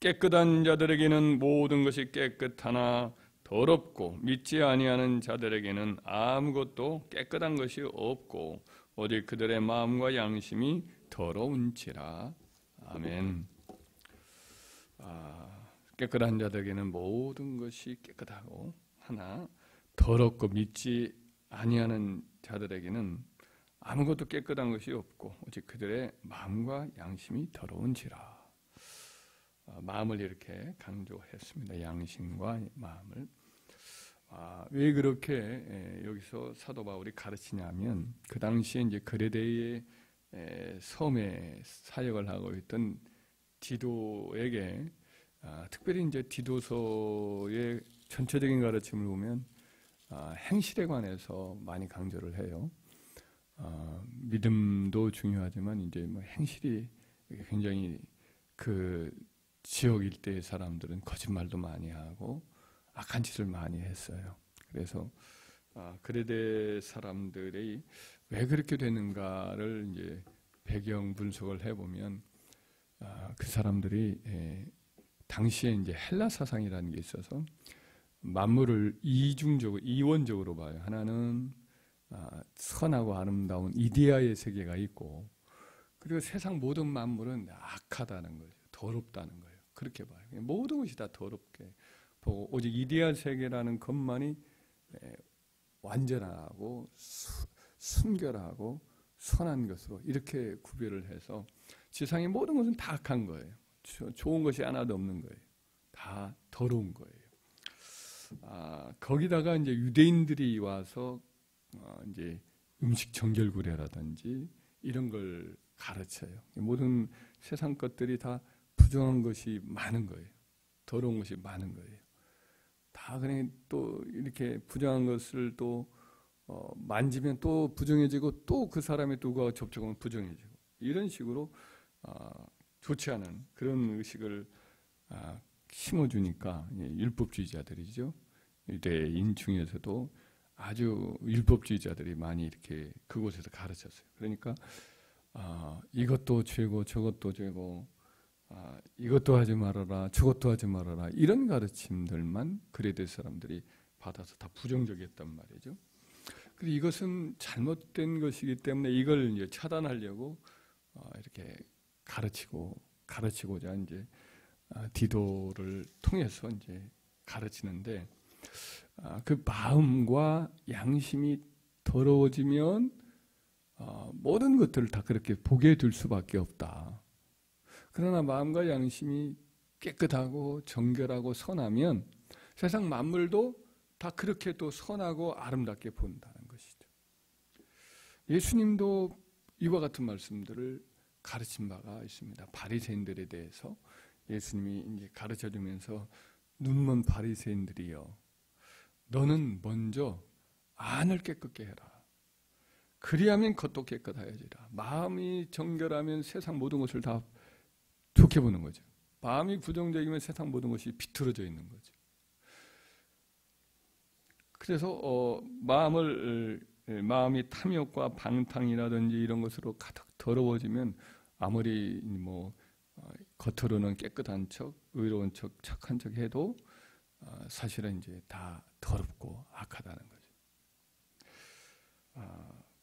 깨끗한 자들에게는 모든 것이 깨끗하나 더럽고 믿지 아니하는 자들에게는 아무것도 깨끗한 것이 없고 오직 그들의 마음과 양심이 더러운지라. 아멘. 깨끗한 자들에게는 모든 것이 깨끗하고 하나 더럽고 믿지 아니하는 자들에게는 아무것도 깨끗한 것이 없고 오직 그들의 마음과 양심이 더러운지라. 마음을 이렇게 강조했습니다. 양심과 마음을. 왜 그렇게 여기서 사도 바울이 가르치냐면 그 당시에 이제 그레데의 섬에 사역을 하고 있던 디도에게 특별히 이제 디도서의 전체적인 가르침을 보면 행실에 관해서 많이 강조를 해요. 믿음도 중요하지만 이제 뭐 행실이 굉장히 그 지역 일대의 사람들은 거짓말도 많이 하고 악한 짓을 많이 했어요. 그래서 그레데 사람들이 왜 그렇게 되는가를 이제 배경 분석을 해보면 그 사람들이 당시에 이제 헬라 사상이라는 게 있어서 만물을 이원적으로 봐요. 하나는 선하고 아름다운 이데아의 세계가 있고 그리고 세상 모든 만물은 악하다는 거죠. 더럽다는 거예요. 그렇게 봐요. 모든 것이 다 더럽게 보고 오직 이데아 세계라는 것만이 완전하고 순결하고 선한 것으로 이렇게 구별을 해서 지상의 모든 것은 다 악한 거예요. 좋은 것이 하나도 없는 거예요. 다 더러운 거예요. 거기다가 이제 유대인들이 와서 이제 음식 정결구례라든지 이런 걸 가르쳐요. 모든 세상 것들이 다 부정한 것이 많은 거예요. 더러운 것이 많은 거예요. 다 그냥 또 이렇게 부정한 것을 또 만지면 또 부정해지고 또 그 사람의 누가 접촉하면 부정해지고 이런 식으로 좋지 않은 그런 의식을 심어주니까 율법주의자들이죠. 유대인 중에서도 아주 율법주의자들이 많이 이렇게 그곳에서 가르쳤어요. 그러니까 이것도 죄고 저것도 죄고 이것도 하지 말아라 저것도 하지 말아라 이런 가르침들만 그레데 사람들이 받아서 다 부정적이었단 말이죠. 그리고 이것은 잘못된 것이기 때문에 이걸 이제 차단하려고 이렇게 가르치고자 이제 디도를 통해서 이제 가르치는데 그 마음과 양심이 더러워지면 모든 것들을 다 그렇게 보게 될 수밖에 없다. 그러나 마음과 양심이 깨끗하고 정결하고 선하면 세상 만물도 다 그렇게 또 선하고 아름답게 본다는 것이죠. 예수님도 이와 같은 말씀들을 가르친 바가 있습니다. 바리새인들에 대해서 예수님이 이제 가르쳐 주면서 눈먼 바리새인들이여 너는 먼저 안을 깨끗게 해라. 그리하면 겉도 깨끗하여지라. 마음이 정결하면 세상 모든 것을 다 좋게 보는 거죠. 마음이 부정적이면 세상 모든 것이 비틀어져 있는 거죠. 그래서 마음이 탐욕과 방탕이라든지 이런 것으로 가득 더러워지면 아무리 뭐 겉으로는 깨끗한 척, 의로운 척, 착한 척 해도 사실은 이제 다 더럽고 악하다는 거죠.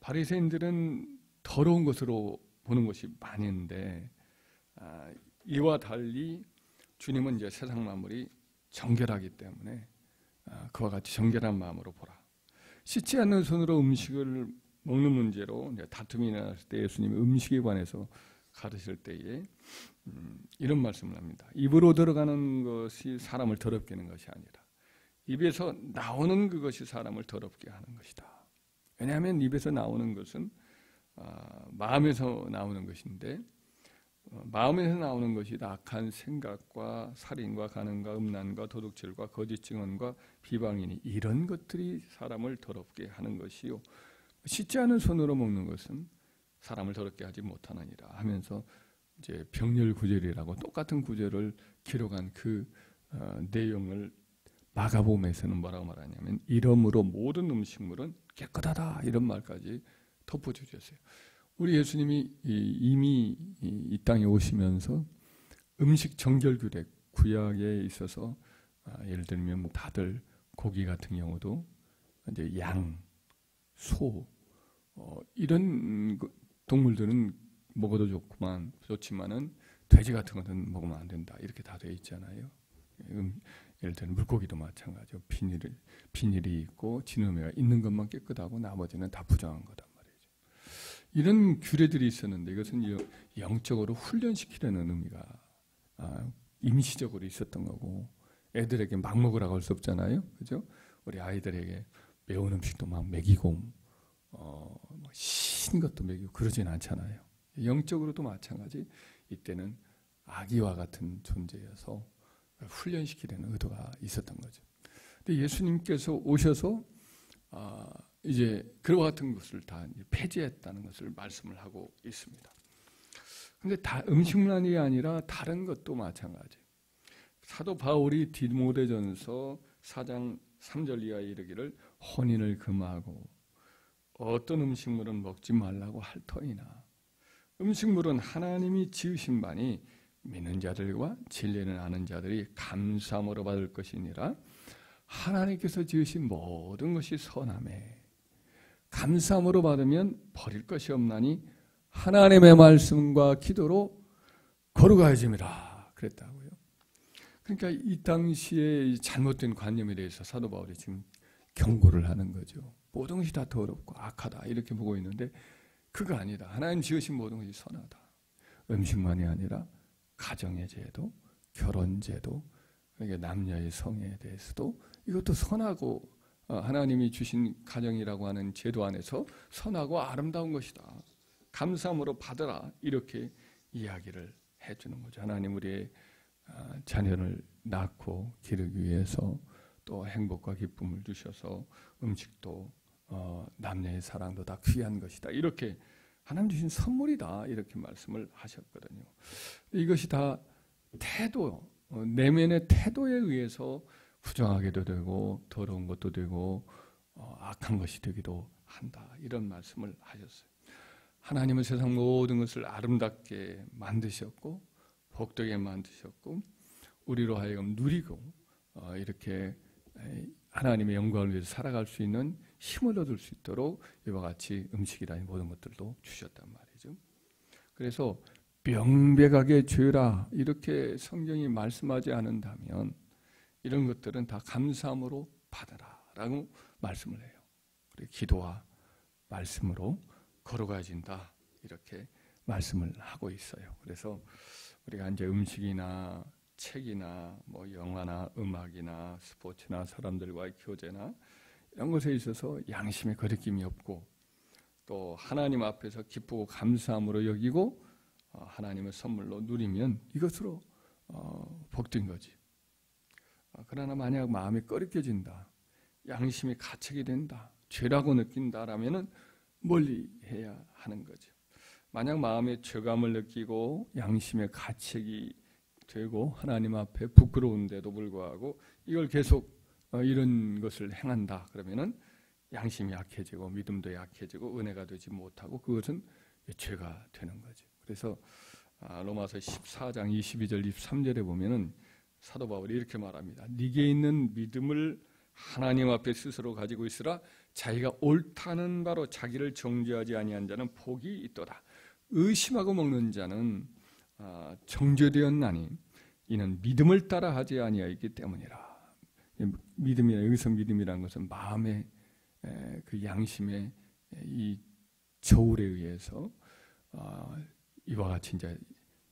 바리새인들은 더러운 것으로 보는 것이 많은데 이와 달리 주님은 이제 세상 만물이 정결하기 때문에 그와 같이 정결한 마음으로 보라. 씻지 않는 손으로 음식을 먹는 문제로 이제 다툼이 일어났을 때 예수님이 음식에 관해서 가르칠 때에 이런 말씀을 합니다. 입으로 들어가는 것이 사람을 더럽게 하는 것이 아니라 입에서 나오는 그것이 사람을 더럽게 하는 것이다. 왜냐하면 입에서 나오는 것은 마음에서 나오는 것인데 마음에서 나오는 것이 악한 생각과 살인과 간음과 음란과 도둑질과 거짓 증언과 비방이니 이런 것들이 사람을 더럽게 하는 것이요 씻지 않은 손으로 먹는 것은 사람을 더럽게 하지 못하느니라 하면서 이제 병렬 구절이라고 똑같은 구절을 기록한 그 내용을 마가복음에서는 뭐라고 말하냐면 이러므로 모든 음식물은 깨끗하다 이런 말까지 덧붙여주셨어요. 우리 예수님이 이미 이 땅에 오시면서 음식 정결 구약에 있어서 예를 들면 다들 고기 같은 경우도 이제 양, 소 이런 동물들은 먹어도 좋지만은 돼지 같은 것은 먹으면 안 된다 이렇게 다 되어 있잖아요. 예를 들면 물고기도 마찬가지죠. 비닐이 있고 진흙매가 있는 것만 깨끗하고 나머지는 다 부정한 거단 말이죠. 이런 규례들이 있었는데 이것은 영적으로 훈련시키려는 의미가 임시적으로 있었던 거고, 애들에게 막 먹으라고 할 수 없잖아요. 그죠? 우리 아이들에게 매운 음식도 막 먹이고 신 것도 먹이고 그러진 않잖아요. 영적으로도 마찬가지. 이때는 아기와 같은 존재여서 훈련시키려는 의도가 있었던 거죠. 근데 예수님께서 오셔서 이제 그와 같은 것을 다 폐지했다는 것을 말씀을 하고 있습니다. 근데 다 음식만이 아니라 다른 것도 마찬가지예요. 사도 바울이 디모데전서 4장 3절 이하에 이르기를 혼인을 금하고 어떤 음식물은 먹지 말라고 할 터이나 음식물은 하나님이 지으신 바니 믿는 자들과 진리를 아는 자들이 감사함으로 받을 것이니라. 하나님께서 지으신 모든 것이 선하매 감사함으로 받으면 버릴 것이 없나니 하나님의 말씀과 기도로 거룩하여짐이라 그랬다고요. 그러니까 이 당시에 잘못된 관념에 대해서 사도 바울이 지금 경고를 하는 거죠. 모든 것이 다 더럽고 악하다 이렇게 보고 있는데 그거 아니다. 하나님 지으신 모든 것이 선하다. 음식만이 아니라 가정의 제도, 결혼제도, 그러니까 남녀의 성에 대해서도 이것도 선하고 하나님이 주신 가정이라고 하는 제도 안에서 선하고 아름다운 것이다. 감사함으로 받으라. 이렇게 이야기를 해주는 거죠. 하나님 우리의 자녀를 낳고 기르기 위해서 또 행복과 기쁨을 주셔서 음식도 남녀의 사랑도 다 귀한 것이다. 이렇게 하나님 주신 선물이다. 이렇게 말씀을 하셨거든요. 이것이 다 태도, 내면의 태도에 의해서 부정하게도 되고 더러운 것도 되고 악한 것이 되기도 한다. 이런 말씀을 하셨어요. 하나님은 세상 모든 것을 아름답게 만드셨고 복되게 만드셨고 우리로 하여금 누리고 이렇게 하나님의 영광을 위해서 살아갈 수 있는 힘을 얻을 수 있도록 이와 같이 음식이라는 모든 것들도 주셨단 말이죠. 그래서 명백하게 죄라 이렇게 성경이 말씀하지 않는다면 이런 것들은 다 감사함으로 받으라라고 말씀을 해요. 그리고 기도와 말씀으로 거룩해진다 이렇게 말씀을 하고 있어요. 그래서 우리가 이제 음식이나 책이나 뭐 영화나 음악이나 스포츠나 사람들과의 교제나 이런 것에 있어서 양심의 거리낌이 없고 또 하나님 앞에서 기쁘고 감사함으로 여기고 하나님의 선물로 누리면 이것으로 복된 거지. 그러나 만약 마음이 꺼리껴진다, 양심이 가책이 된다, 죄라고 느낀다라면은 멀리 해야 하는 거죠. 만약 마음에 죄감을 느끼고 양심의 가책이 되고 하나님 앞에 부끄러운데도 불구하고 이걸 계속 이런 것을 행한다 그러면은 양심이 약해지고 믿음도 약해지고 은혜가 되지 못하고 그것은 죄가 되는 거죠. 그래서 로마서 14장 22절 23절에 보면은 사도 바울이 이렇게 말합니다. 네게 있는 믿음을 하나님 앞에 스스로 가지고 있으라. 자기가 옳다는 바로 자기를 정죄하지 아니한 자는 복이 있도다. 의심하고 먹는 자는 정죄되었나니 이는 믿음을 따라 하지 아니하였기 때문이라. 믿음이라 여기서 믿음이라는 것은 마음의 그 양심의 이 저울에 의해서 이와 같이 이제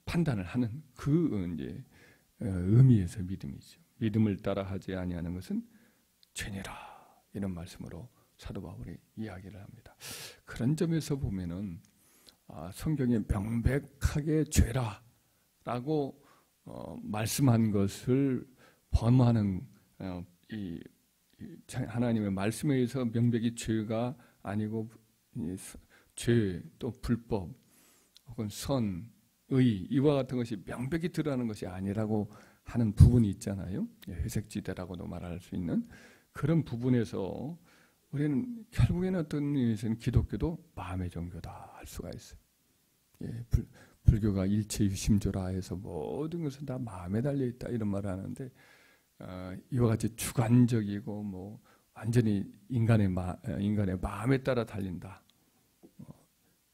판단을 하는 그 이제 의미에서 믿음이죠. 믿음을 따라 하지 아니하는 것은 죄니라 이런 말씀으로 사도 바울이 이야기를 합니다. 그런 점에서 보면은 성경에 명백하게 죄라라고 말씀한 것을 범하는 이 하나님의 말씀에 의해서 명백히 죄가 아니고 죄 또 불법 혹은 선, 의 이와 같은 것이 명백히 드러나는 것이 아니라고 하는 부분이 있잖아요. 회색지대라고도 말할 수 있는 그런 부분에서 우리는 결국에는 어떤 의미에서는 기독교도 마음의 종교다 할 수가 있어요. 불교가 일체유심조라 해서 모든 것은 다 마음에 달려있다 이런 말을 하는데 이와 같이 주관적이고 뭐 완전히 인간의 마음에 따라 달린다.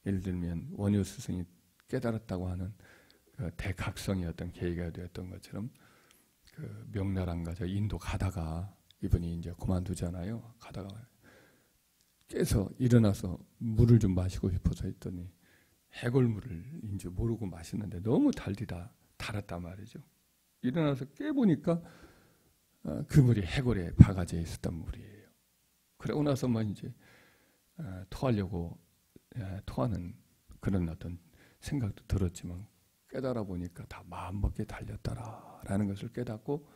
예를 들면 원효 스승이 깨달았다고 하는 그 대각성의 어떤 계기가 되었던 것처럼 그 명나라인가 저 인도 가다가 이분이 이제 그만두잖아요. 가다가 깨서 일어나서 물을 좀 마시고 싶어서 했더니 해골물을 이제 모르고 마시는데 너무 달았단 말이죠. 일어나서 깨보니까 그 물이 해골에 박아져 있었던 물이에요. 그러고 나서만 이제 토하려고 토하는 그런 어떤 생각도 들었지만 깨달아 보니까 다 마음먹기에 달렸더라라는 것을 깨닫고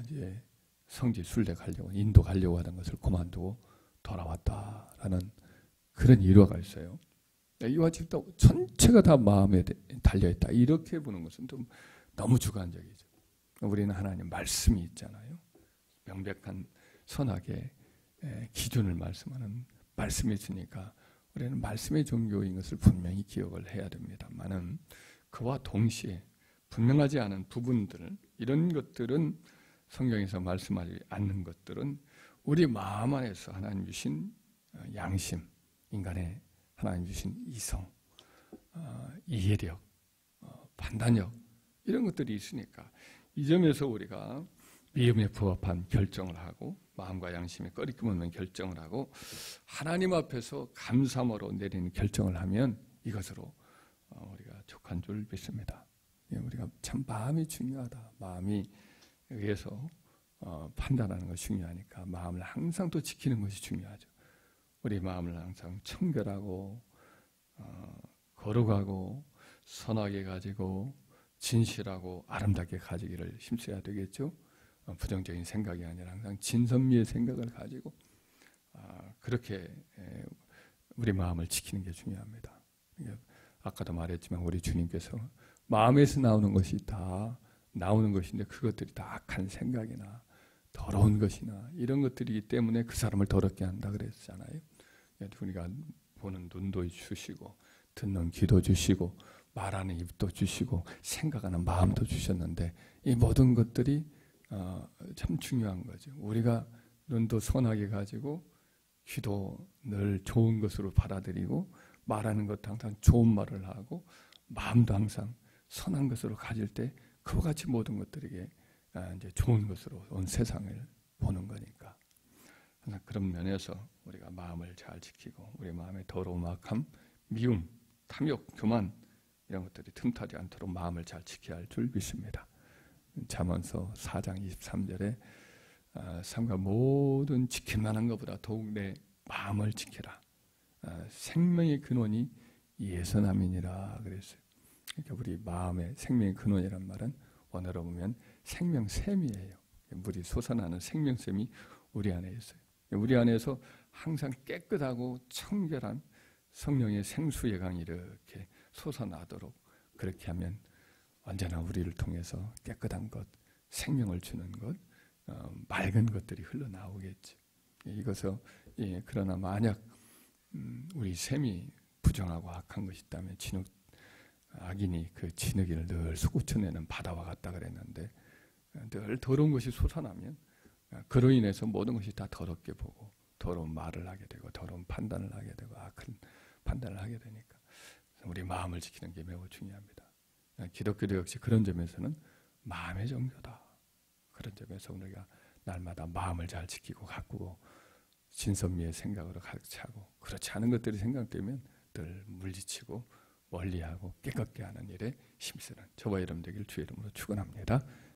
이제 성지 순례 가려고 인도 가려고 하던 것을 그만두고 돌아왔다라는 그런 일화가 있어요. 이와 같이 전체가 다 마음에 달려있다 이렇게 보는 것은 좀 너무 주관적이죠. 우리는 하나님 말씀이 있잖아요. 명백한 선악의 기준을 말씀하는 말씀이 있으니까 우리는 말씀의 종교인 것을 분명히 기억을 해야 됩니다만은 그와 동시에 분명하지 않은 부분들 이런 것들은 성경에서 말씀하지 않는 것들은 우리 마음 안에서 하나님 주신 양심, 인간의 하나님 주신 이성, 이해력, 판단력 이런 것들이 있으니까 이 점에서 우리가 미움에 부합한 결정을 하고 마음과 양심에 꺼리낌 없는 결정을 하고 하나님 앞에서 감사함으로 내리는 결정을 하면 이것으로 우리가 족한 줄 믿습니다. 우리가 참 마음이 중요하다. 마음이 의해서 판단하는 것이 중요하니까 마음을 항상 또 지키는 것이 중요하죠. 우리 마음을 항상 청결하고 거룩하고 선하게 가지고 진실하고 아름답게 가지기를 힘써야 되겠죠. 부정적인 생각이 아니라 항상 진선미의 생각을 가지고 그렇게 우리 마음을 지키는 게 중요합니다. 아까도 말했지만 우리 주님께서 마음에서 나오는 것이 다 나오는 것인데 그것들이 다 악한 생각이나 더러운 것이나 이런 것들이기 때문에 그 사람을 더럽게 한다 그랬잖아요. 우리가 보는 눈도 주시고 듣는 귀도 주시고 말하는 입도 주시고 생각하는 마음도 주셨는데 이 모든 것들이 참 중요한 거죠. 우리가 눈도 선하게 가지고 귀도 늘 좋은 것으로 받아들이고 말하는 것도 항상 좋은 말을 하고 마음도 항상 선한 것으로 가질 때 그와 같이 모든 것들에게 이제 좋은 것으로 온 세상을 보는 거니까 그런 면에서 우리가 마음을 잘 지키고 우리 마음의 더러움, 악함, 미움, 탐욕, 교만 이런 것들이 틈타지 않도록 마음을 잘 지켜야 할 줄 믿습니다. 잠언서 4장 23절에 삼가 모든 지킬 만한 것보다 더욱 내 마음을 지켜라. 생명의 근원이 예선함이니라 그랬어요. 그러니까 우리 마음의 생명의 근원이란 말은 원어로 보면 생명샘이에요. 물이 솟아나는 생명샘이 우리 안에 있어요. 우리 안에서 항상 깨끗하고 청결한 성령의 생수의 강이 이렇게 솟아나도록 그렇게 하면 언제나 우리를 통해서 깨끗한 것, 생명을 주는 것, 맑은 것들이 흘러나오겠죠. 이것은 그러나 만약 우리 셈이 부정하고 악한 것이 있다면 악인이 그 진흙이를 늘 솟구쳐내는 바다와 같다 그랬는데 늘 더러운 것이 솟아나면 그로 인해서 모든 것이 다 더럽게 보고 더러운 말을 하게 되고 더러운 판단을 하게 되고 악한 판단을 하게 되니까 우리 마음을 지키는 게 매우 중요합니다. 기독교도 역시 그런 점에서는 마음의 종교다. 그런 점에서 우리가 날마다 마음을 잘 지키고 가꾸고 진선미의 생각으로 가득 차고 그렇지 않은 것들이 생각되면 늘 물리치고 멀리하고 깨끗게 하는 일에 힘쓰는 저와 여러분 되길 주의 이름으로 축원합니다.